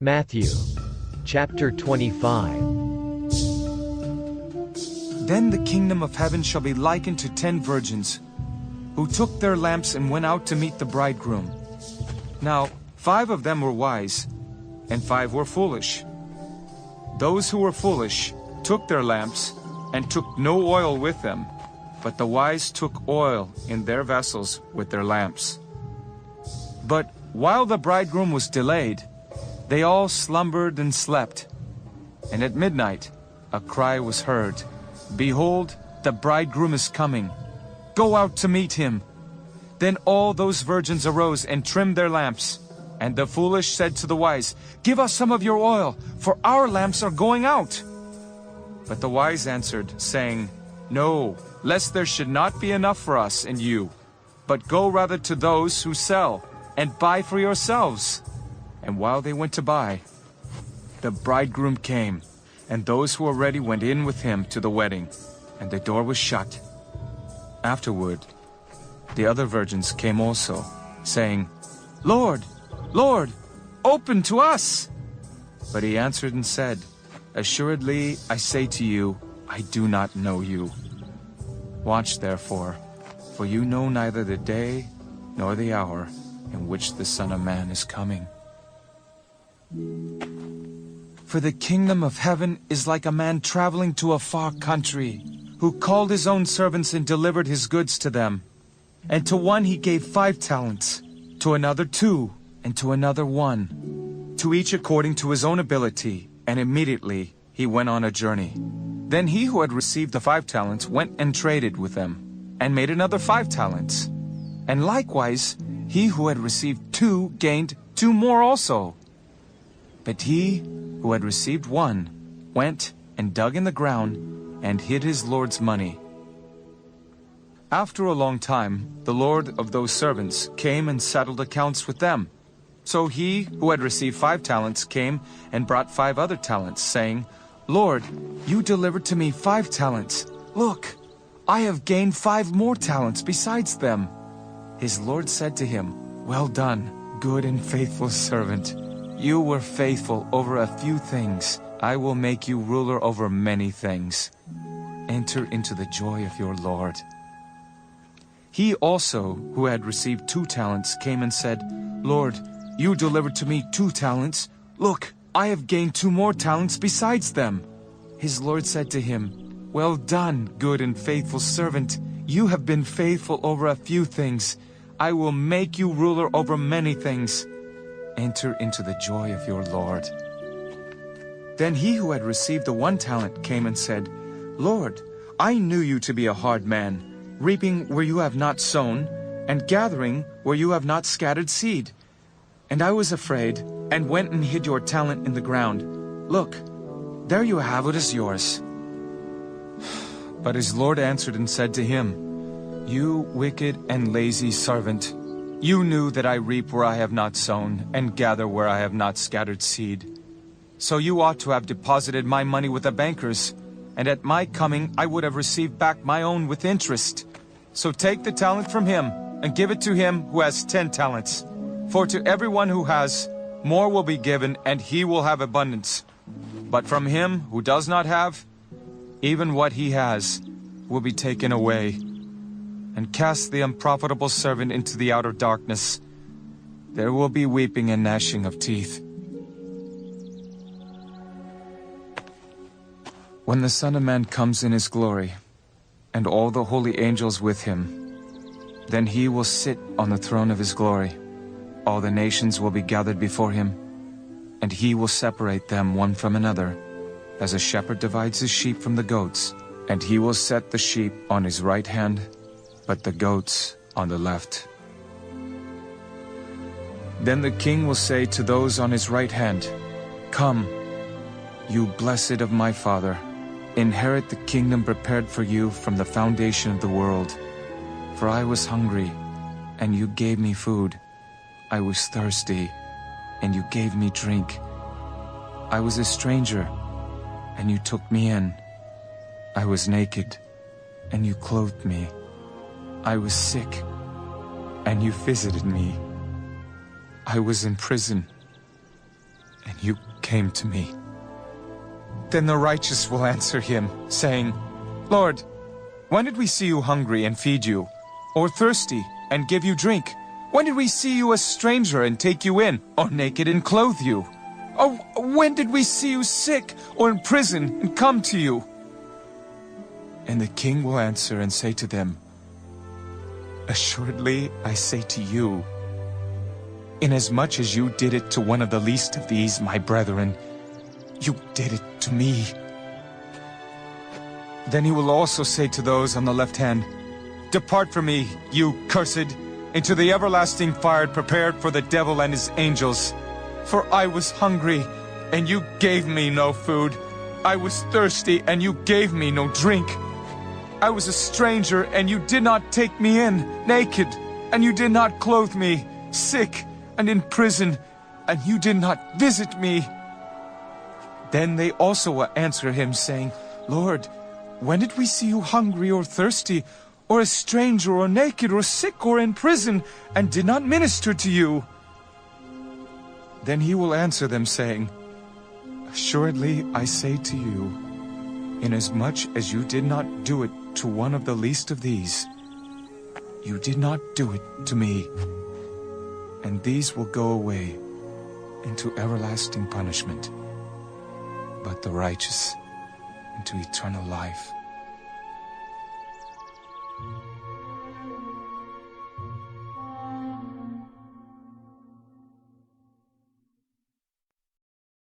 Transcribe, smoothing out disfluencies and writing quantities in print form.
Matthew chapter 25. Then the kingdom of heaven shall be likened to 10 virgins, who took their lamps and went out to meet the bridegroom. Now 5 of them were wise, and 5 were foolish. Those who were foolish took their lamps, and took no oil with them, but the wise took oil in their vessels with their lamps. But while the bridegroom was delayed, they all slumbered and slept. And at midnight a cry was heard, "Behold, the bridegroom is coming. Go out to meet him." Then all those virgins arose and trimmed their lamps. And the foolish said to the wise, "Give us some of your oil, for our lamps are going out." But the wise answered, saying, "No, lest there should not be enough for us and you. But go rather to those who sell, and buy for yourselves." And while they went to buy, the bridegroom came, and those who were ready went in with him to the wedding, and the door was shut. Afterward, the other virgins came also, saying, "Lord, Lord, open to us." But he answered and said, "Assuredly, I say to you, I do not know you. Watch therefore, for you know neither the day nor the hour in which the Son of Man is coming. For the kingdom of heaven is like a man traveling to a far country, who called his own servants and delivered his goods to them. And to one he gave 5 talents, to another 2, and to another 1, to each according to his own ability, and immediately he went on a journey. Then he who had received the 5 talents went and traded with them, and made another 5 talents. And likewise he who had received 2 gained 2 more also. But he who had received 1 went and dug in the ground and hid his Lord's money. After a long time, the Lord of those servants came and settled accounts with them. So he who had received 5 talents came and brought 5 other talents, saying, "Lord, you delivered to me 5 talents. Look, I have gained 5 more talents besides them." His Lord said to him, "Well done, good and faithful servant. You were faithful over a few things. I will make you ruler over many things. Enter into the joy of your Lord." He also, who had received 2 talents, came and said, "Lord, you delivered to me 2 talents. Look, I have gained 2 more talents besides them." His Lord said to him, "Well done, good and faithful servant. You have been faithful over a few things. I will make you ruler over many things. Enter into the joy of your Lord." Then he who had received the 1 talent came and said, "Lord, I knew you to be a hard man, reaping where you have not sown, and gathering where you have not scattered seed. And I was afraid, and went and hid your talent in the ground. Look, there you have what is yours." But his Lord answered and said to him, "You wicked and lazy servant, you knew that I reap where I have not sown, and gather where I have not scattered seed. So you ought to have deposited my money with the bankers, and at my coming I would have received back my own with interest. So take the talent from him, and give it to him who has 10 talents. For to everyone who has, more will be given, and he will have abundance. But from him who does not have, even what he has will be taken away. And cast the unprofitable servant into the outer darkness. There will be weeping and gnashing of teeth." When the Son of Man comes in his glory, and all the holy angels with him, then he will sit on the throne of his glory. All the nations will be gathered before him, and he will separate them one from another, as a shepherd divides his sheep from the goats. And he will set the sheep on his right hand, but the goats on the left. Then the king will say to those on his right hand, "Come, you blessed of my Father, inherit the kingdom prepared for you from the foundation of the world. For I was hungry, and you gave me food. I was thirsty, and you gave me drink. I was a stranger, and you took me in. I was naked, and you clothed me. I was sick, and you visited me. I was in prison, and and you came to me. Then the righteous will answer him, saying, Lord, when did we see you hungry and feed you, or thirsty and give you drink? When did we see you a stranger and take you in, or naked and clothe you? Or when did we see you sick or in prison and come to you? And the king will answer and say to them, Assuredly I say to you, inasmuch as you did it to one of the least of these, my brethren, you did it to me. Then he will also say to those on the left hand, Depart from me, you cursed, into the everlasting fire prepared for the devil and his angels. For I was hungry, and you gave me no food. I was thirsty, and you gave me no drink. I was a stranger, and you did not take me in, naked, and you did not clothe me, sick, and in prison, and you did not visit me. Then they also will answer him, saying, Lord, when did we see you hungry or thirsty, or a stranger, or naked, or sick, or in prison, and did not minister to you? Then he will answer them, saying, Assuredly I say to you, inasmuch as you did not do it to one of the least of these, you did not do it to me. And these will go away into everlasting punishment, but the righteous into eternal life.